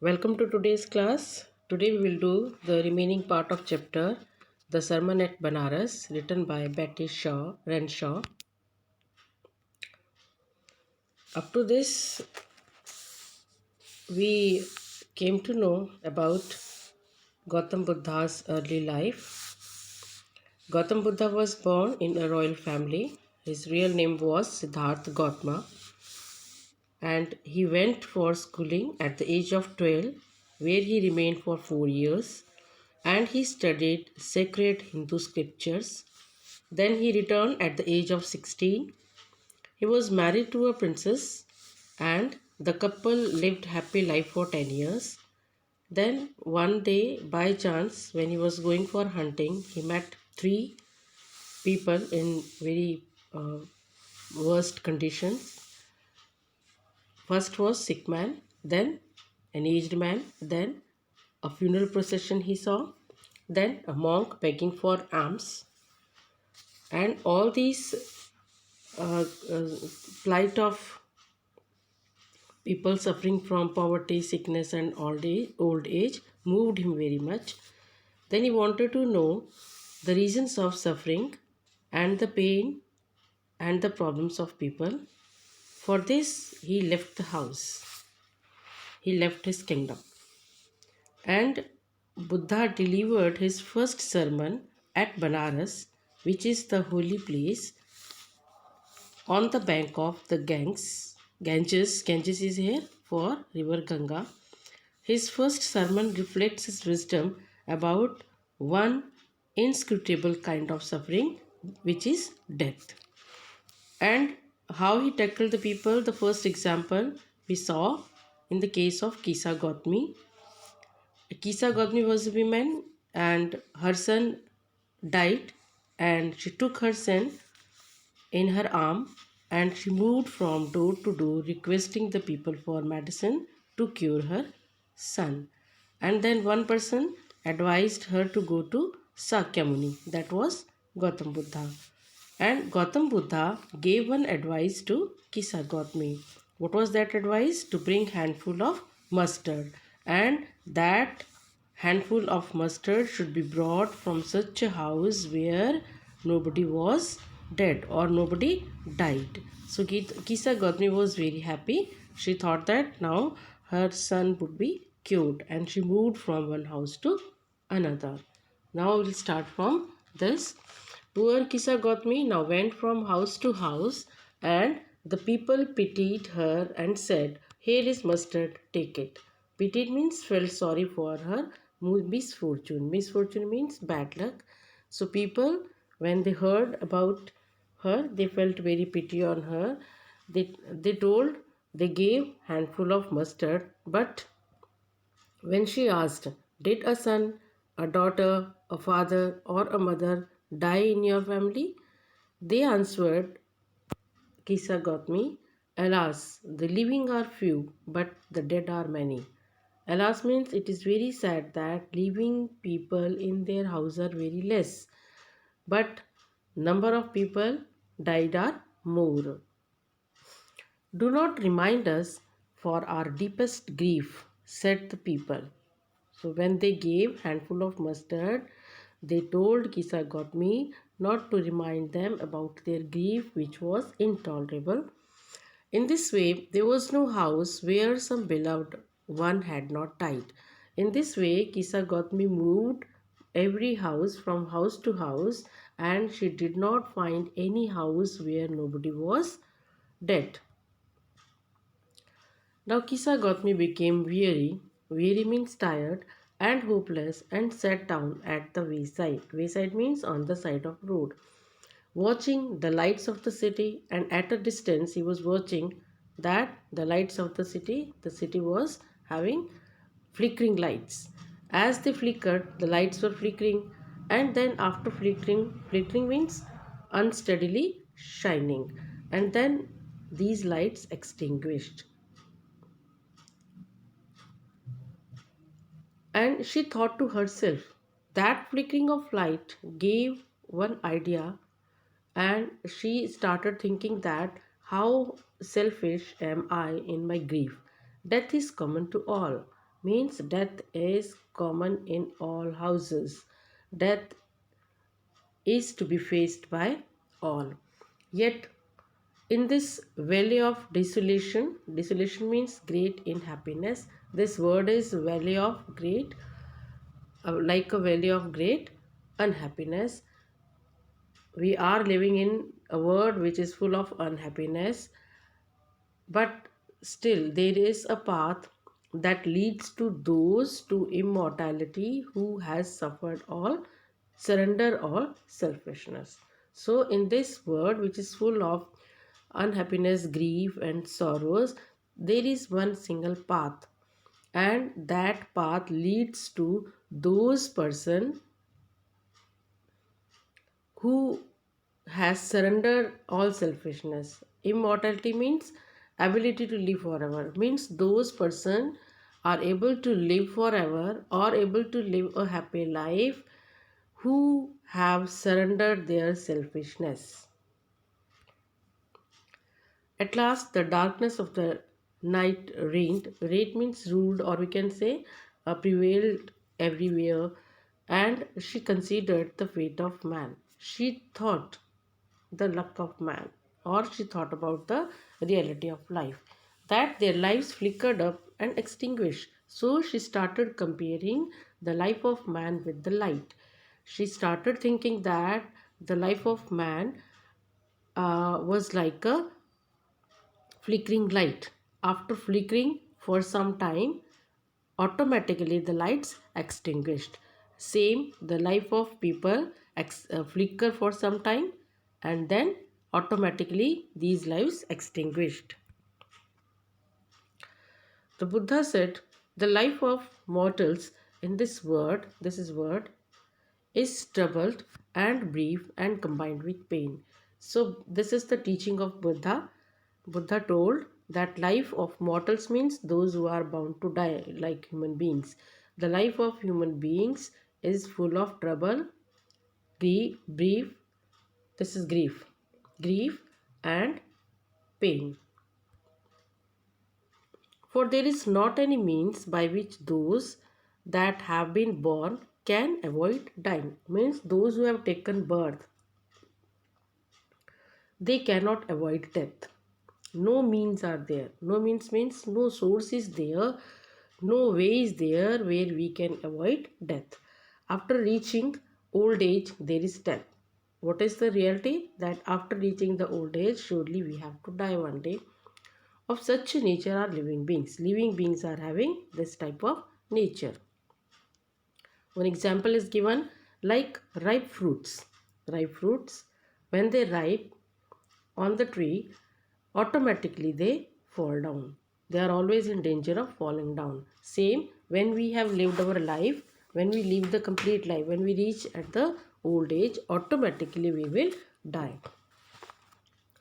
Welcome to today's class. Today we will do the remaining part of chapter The Sermon at Benaras, written by Betty Renshaw. Up to this, we came to know about Gautam Buddha's early life. Gautam Buddha was born in a royal family. His real name was Siddhartha Gautama, and he went for schooling at the age of 12, where he remained for 4 years, and he studied sacred Hindu scriptures. Then he returned at the age of 16. He was married to a princess, and the couple lived happy life for 10 years. Then one day, by chance, when he was going for hunting, he met three people in very worst conditions. First was sick man, then an aged man, then a funeral procession he saw, then a monk begging for alms, and all these plight of people suffering from poverty, sickness, and old age moved him very much. Then he wanted to know the reasons of suffering and the pain and the problems of people. For this, he left the house, he left his kingdom. And Buddha delivered his first sermon at Benaras, which is the holy place on the bank of the Ganges. Ganges is here for river Ganga. His first sermon reflects his wisdom about one inscrutable kind of suffering, which is death. And how he tackled the people, the first example we saw in the case of Kisa Gautami. Kisa Gautami was a woman and her son died, and she took her son in her arm and she moved from door to door requesting the people for medicine to cure her son. And then one person advised her to go to Sakyamuni, that was Gautam Buddha. And Gautam Buddha gave one advice to Kisa Gautami. What was that advice? To bring handful of mustard, and that handful of mustard should be brought from such a house where nobody was dead or nobody died. So Kisa Gautami was very happy. She thought that now her son would be cured, and she moved from one house to another. Now we'll start from this. Poor Kisa Gautami now went from house to house, and the people pitied her and said, "Here is mustard, take it." Pitied means felt sorry for her misfortune. Misfortune means bad luck. So people, when they heard about her, they felt very pity on her. They gave handful of mustard, but when she asked, "Did a son, a daughter, a father, or a mother die in your family?" They answered, Kisa Gautami, "Alas, the living are few, but the dead are many." Alas means it is very sad that living people in their house are very less, but number of people died are more. "Do not remind us for our deepest grief," said the people. So when they gave handful of mustard, they told Kisa Gautami not to remind them about their grief, which was intolerable. In this way, there was no house where some beloved one had not died. In this way, Kisa Gautami moved every house from house to house, and she did not find any house where nobody was dead. Now Kisa Gautami became weary. Weary means tired and hopeless, and sat down at the wayside. Wayside means on the side of road, watching the lights of the city. And at a distance he was watching that the lights of the city was having flickering lights. As they flickered, the lights were flickering, and then after flickering means unsteadily shining, and then these lights extinguished. And she thought to herself, that flickering of light gave one idea, and she started thinking that how selfish am I in my grief. Death is common to all. means death is common in all houses. Death is to be faced by all. Yet, in this valley of desolation, desolation means great in happiness. This word is valley of great, like a valley of great unhappiness. We are living in a world which is full of unhappiness, but still there is a path that leads to those to immortality who has suffered all, surrender all selfishness. So in this world which is full of unhappiness, grief and sorrows, there is one single path, and that path leads to those person who has surrendered all selfishness. Immortality means ability to live forever. Means those person are able to live forever or able to live a happy life who have surrendered their selfishness. At last, the darkness of the night reigned. Reigned means ruled, or we can say prevailed everywhere, and she considered the fate of man. She thought the luck of man, or she thought about the reality of life, that their lives flickered up and extinguished. So she started comparing the life of man with the light. She started thinking that the life of man was like a flickering light. After flickering for some time, automatically the lights extinguished. Same, the life of people flicker for some time, and then automatically these lives extinguished. The Buddha said, the life of mortals in this word is troubled and brief and combined with pain. So this is the teaching of Buddha. Buddha told that life of mortals means those who are bound to die like human beings. The life of human beings is full of trouble, grief, this is grief and pain. For there is not any means by which those that have been born can avoid dying. Means those who have taken birth, they cannot avoid death. No means are there. No means no source is there. No way is there where we can avoid death. After reaching old age, there is death. What is the reality? That after reaching the old age, surely we have to die one day. Of such a nature are living beings. Living beings are having this type of nature. One example is given like ripe fruits. Ripe fruits, when they ripe on the tree, automatically they fall down. They are always in danger of falling down. Same, when we have lived our life, when we live the complete life, when we reach at the old age, automatically we will die.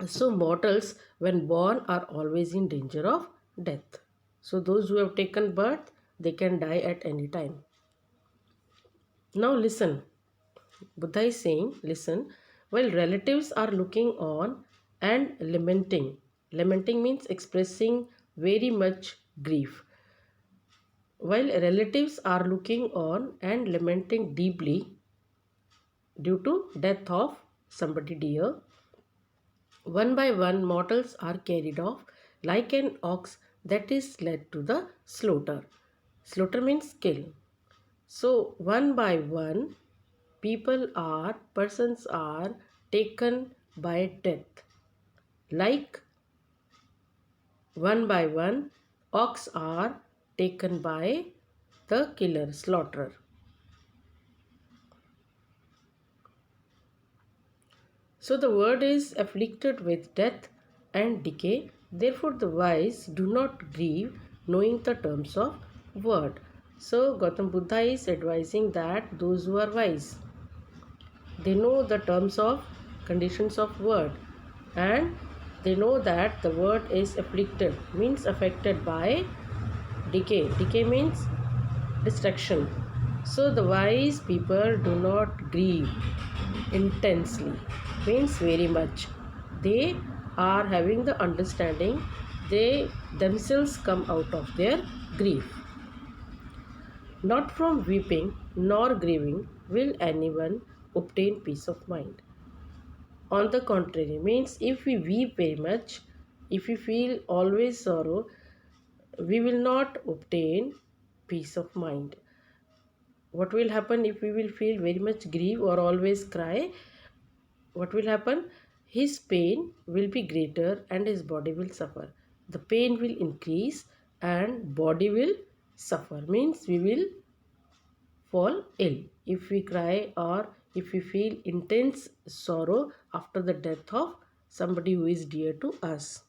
So mortals when born are always in danger of death. So those who have taken birth, they can die at any time. Now listen, Buddha is saying, listen, while relatives are looking on and lamenting. Lamenting means expressing very much grief. While relatives are looking on and lamenting deeply due to death of somebody dear, one by one mortals are carried off like an ox that is led to the slaughter. Slaughter means kill. So one by one persons are taken by death. Like one by one ox are taken by the killer, slaughterer. So the world is afflicted with death and decay. Therefore the wise do not grieve knowing the terms of word. So Gautam Buddha is advising that those who are wise, they know the terms of conditions of word, and they know that the word is afflicted, means affected by decay. Decay means destruction. So the wise people do not grieve intensely, means very much. They are having the understanding, they themselves come out of their grief. Not from weeping nor grieving will anyone obtain peace of mind. On the contrary, means if we weep very much, if we feel always sorrow, we will not obtain peace of mind. What will happen if we will feel very much grief or always cry? What will happen? His pain will be greater and his body will suffer. The pain will increase and body will suffer. Means we will fall ill if we cry or if we feel intense sorrow after the death of somebody who is dear to us.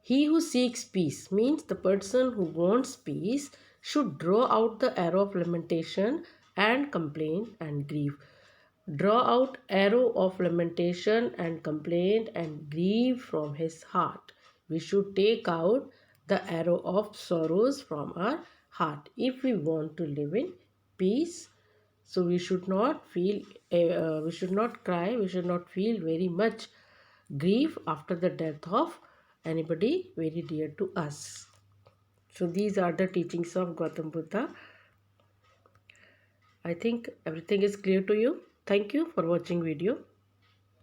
He who seeks peace means the person who wants peace should draw out the arrow of lamentation and complaint and grief. Draw out arrow of lamentation and complaint and grief from his heart. We should take out the arrow of sorrows from our heart if we want to live in peace. So we should not feel, we should not cry, we should not feel very much grief after the death of anybody very dear to us. So these are the teachings of Gautam Buddha. I think everything is clear to you. Thank you for watching video.